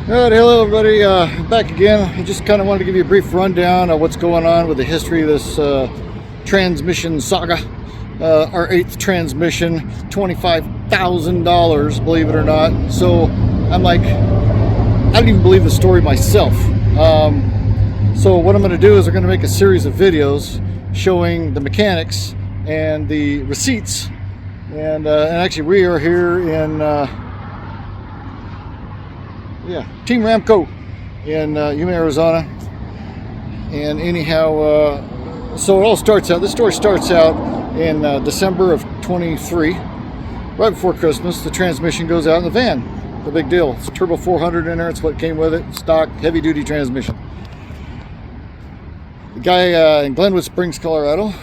All right, hello everybody, back again. I just kind of wanted to give you a brief rundown of what's going on with the history of this transmission saga. Our 8th transmission, $25,000, believe it or not. So I'm like, I don't even believe the story myself. So what I'm going to do is we're going to make a series of videos showing the mechanics and the receipts. And actually we are here in Team Ramco in Yuma, Arizona. And anyhow, so it all starts out, this story starts out in December of 23, right before Christmas. The transmission goes out in the van. The big deal. It's a turbo 400 in there. It's what came with it. Stock heavy duty transmission. The guy in Glenwood Springs, Colorado,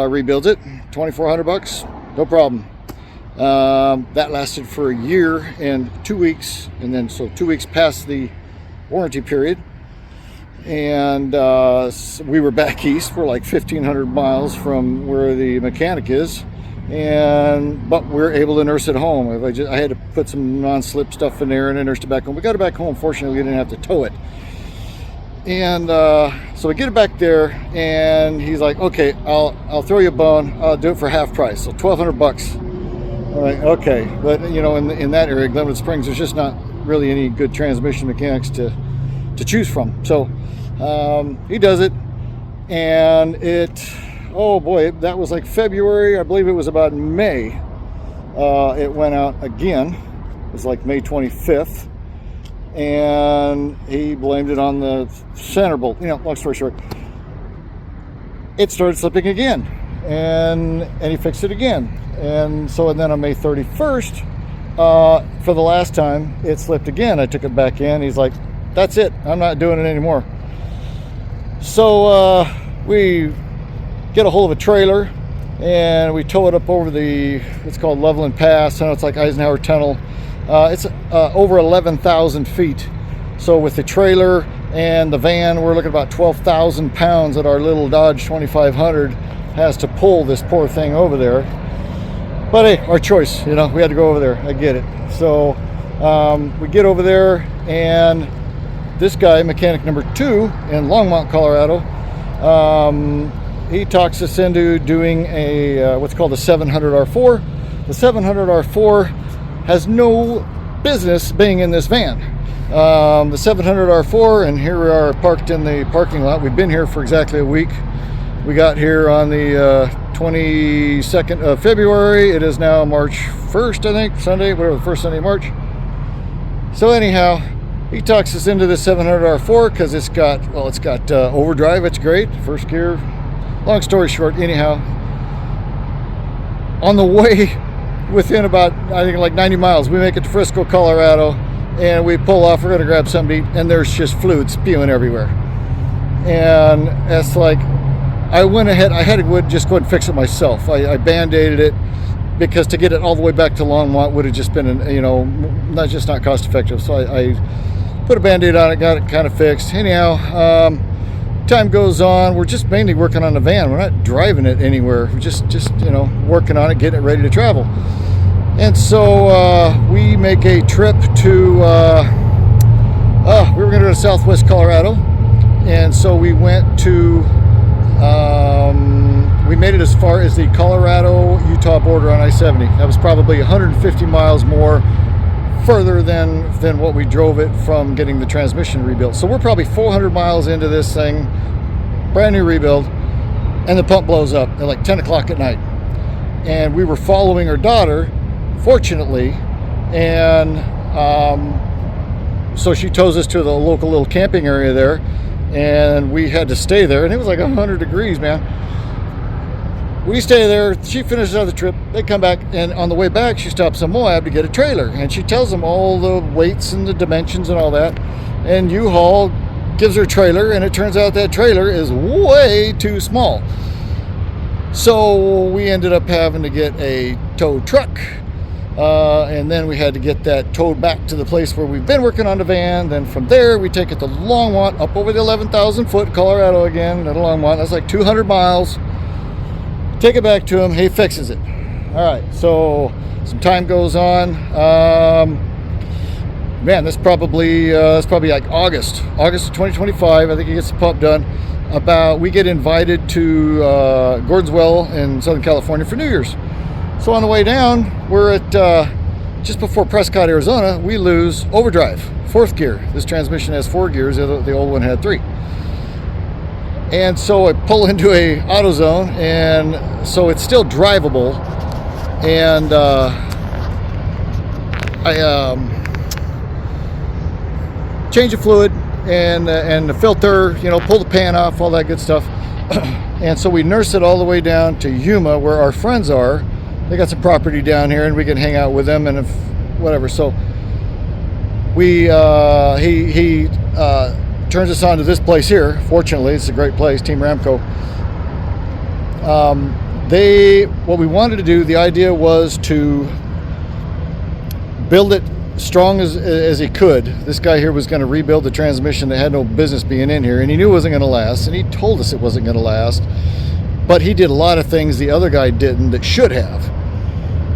rebuilds it. $2,400, no problem. That lasted for a year and 2 weeks, and then so 2 weeks past the warranty period, and so we were back east. We're like 1,500 miles from where the mechanic is, but we're able to nurse it home. I had to put some non-slip stuff in there, and I nursed it back home. We got it back home. Fortunately, we didn't have to tow it. And so we get it back there, and he's like, "Okay, I'll throw you a bone. I'll do it for half price, so $1,200." I'm like, okay, but you know, in that area, Glenwood Springs, there's just not really any good transmission mechanics to choose from. So he does it, and oh boy, that was like February. I believe it was about May. It went out again. It was like May 25th. And he blamed it on the center bolt. You know, long story short, it started slipping again, and he fixed it again. And then on May 31st, for the last time, it slipped again. I took it back in. He's like, "That's it. I'm not doing it anymore." So we get a hold of a trailer, and we tow it up over it's called Loveland Pass. I know it's like Eisenhower Tunnel. It's over 11,000 feet. So with the trailer and the van, we're looking at about 12,000 pounds that our little Dodge 2500 has to pull this poor thing over there. But hey, our choice, you know, we had to go over there. I get it. So we get over there, and this guy, mechanic number 2 in Longmont, Colorado, he talks us into doing a what's called a 700R4. The 700R4 has no business being in this van. The 700R4, and here we are parked in the parking lot. We've been here for exactly a week. We got here on the 22nd of February. It is now March 1st, I think, Sunday, whatever, the first Sunday of March. So anyhow, he talks us into the 700R4 because it's got overdrive. It's great, first gear. Long story short, anyhow, on the way, within about, I think, like 90 miles, we make it to Frisco, Colorado, and we pull off. We're going to grab something to eat, and there's just fluid spewing everywhere. And it's like, I went ahead, I had to just go and fix it myself. I band-aided it, because to get it all the way back to Longmont would have just been, not cost effective. So I put a band-aid on it, got it kind of fixed. Anyhow, time goes on. We're just mainly working on the van. We're not driving it anywhere. We're just working on it, getting it ready to travel. And so we make a trip to, we were going to go to Southwest Colorado. And so we went to, we made it as far as the Colorado-Utah border on I-70. That was probably 150 miles more further than what we drove it from getting the transmission rebuilt. So we're probably 400 miles into this thing, brand new rebuild, and the pump blows up at like 10 o'clock at night. And we were following her daughter, fortunately, and so she tows us to the local little camping area there, and we had to stay there, and it was like 100 degrees, man. We stay there. She finishes out the trip. They come back, and on the way back, she stops in Moab to get a trailer, and she tells them all the weights and the dimensions and all that. And U-Haul gives her a trailer, and it turns out that trailer is way too small. So we ended up having to get a tow truck, and then we had to get that towed back to the place where we've been working on the van. Then from there, we take it to Longmont, up over the 11,000 foot Colorado again at Longmont. That's like 200 miles. Take it back to him. He fixes it. All right, so some time goes on. man, that's probably like August of 2025. I think he gets the pump done. We get invited to Gordon's Well in Southern California for New Year's. So on the way down, we're at just before Prescott, Arizona. We lose overdrive, 4th gear. This transmission has 4 gears. The old one had 3. And so I pull into a AutoZone, and so it's still drivable. And I change the fluid and the filter, pull the pan off, all that good stuff. And so we nurse it all the way down to Yuma, where our friends are. They got some property down here, and we can hang out with them and whatever. So we he turns us on to this place here. Fortunately, it's a great place, Team Ramco. What we wanted to do, the idea was to build it strong as he could. This guy here was going to rebuild the transmission that had no business being in here, and he knew it wasn't going to last, and he told us it wasn't going to last. But he did a lot of things the other guy didn't that should have,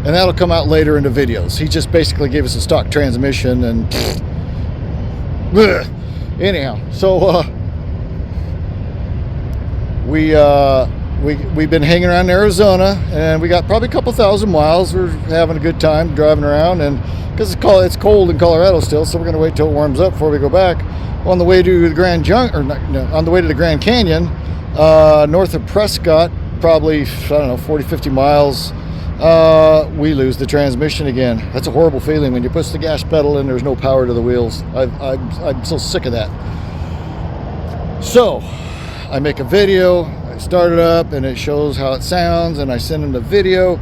and that'll come out later in the videos. He just basically gave us a stock transmission, and anyhow, so we've been hanging around Arizona, and we got probably a couple thousand miles. We're having a good time driving around, and because it's cold in Colorado still, so we're going to wait till it warms up before we go back. On the way to the on the way to the Grand Canyon, north of Prescott, probably 40-50 miles, we lose the transmission again. That's a horrible feeling when you push the gas pedal and there's no power to the wheels. I'm so sick of that. So I make a video, I start it up, and it shows how it sounds, and I send him the video,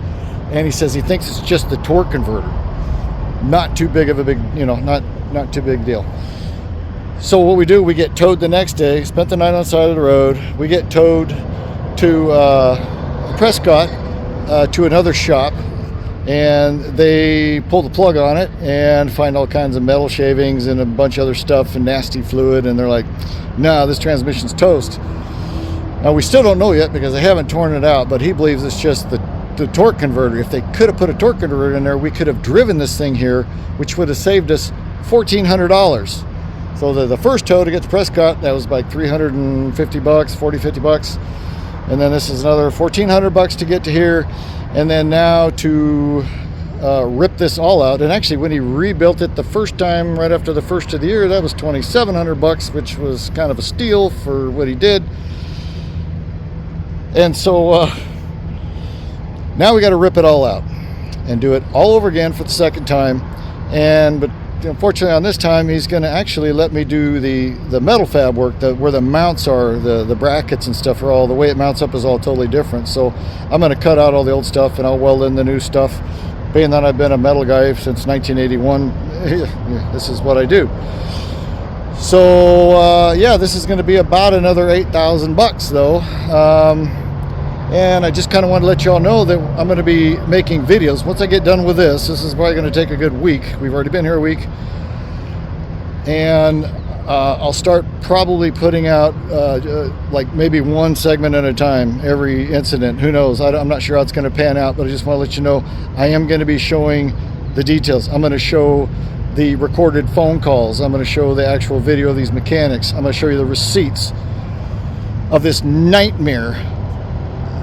and he says he thinks it's just the torque converter. Not too big of a not too big deal. So what we do, we get towed the next day, spent the night on the side of the road. We get towed to Prescott to another shop, and they pull the plug on it and find all kinds of metal shavings and a bunch of other stuff and nasty fluid, and they're like, no, this transmission's toast. Now we still don't know yet because they haven't torn it out, but he believes it's just the torque converter. If they could have put a torque converter in there, we could have driven this thing here, which would have saved us $1,400. So the first tow to get to Prescott, that was like $350, $50, and then this is another $1,400 to get to here, and then now to rip this all out. And actually, when he rebuilt it the first time, right after the first of the year, that was $2,700, which was kind of a steal for what he did. And so now we got to rip it all out and do it all over again for the second time. But unfortunately, on this time, he's going to actually let me do the metal fab work, where the mounts are, the brackets and stuff are all, the way it mounts up is all totally different. So I'm going to cut out all the old stuff, and I'll weld in the new stuff. Being that I've been a metal guy since 1981, this is what I do. So yeah, this is going to be about another $8,000 though. And I just kind of want to let you all know that I'm going to be making videos. Once I get done with this is probably going to take a good week. We've already been here a week. And I'll start probably putting out like maybe one segment at a time, every incident. Who knows? I'm not sure how it's going to pan out, but I just want to let you know I am going to be showing the details. I'm going to show the recorded phone calls. I'm going to show the actual video of these mechanics. I'm going to show you the receipts of this nightmare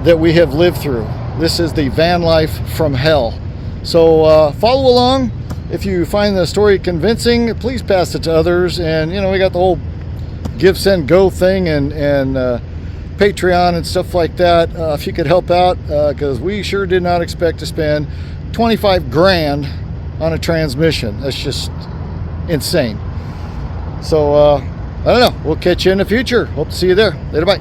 that we have lived through. This is the van life from hell. So follow along. If you find the story convincing, please pass it to others. And we got the whole Give, Send, Go thing, and Patreon and stuff like that. If you could help out, because we sure did not expect to spend 25 grand on a transmission. That's just insane. So I don't know, we'll catch you in the future. Hope to see you there. Later, bye.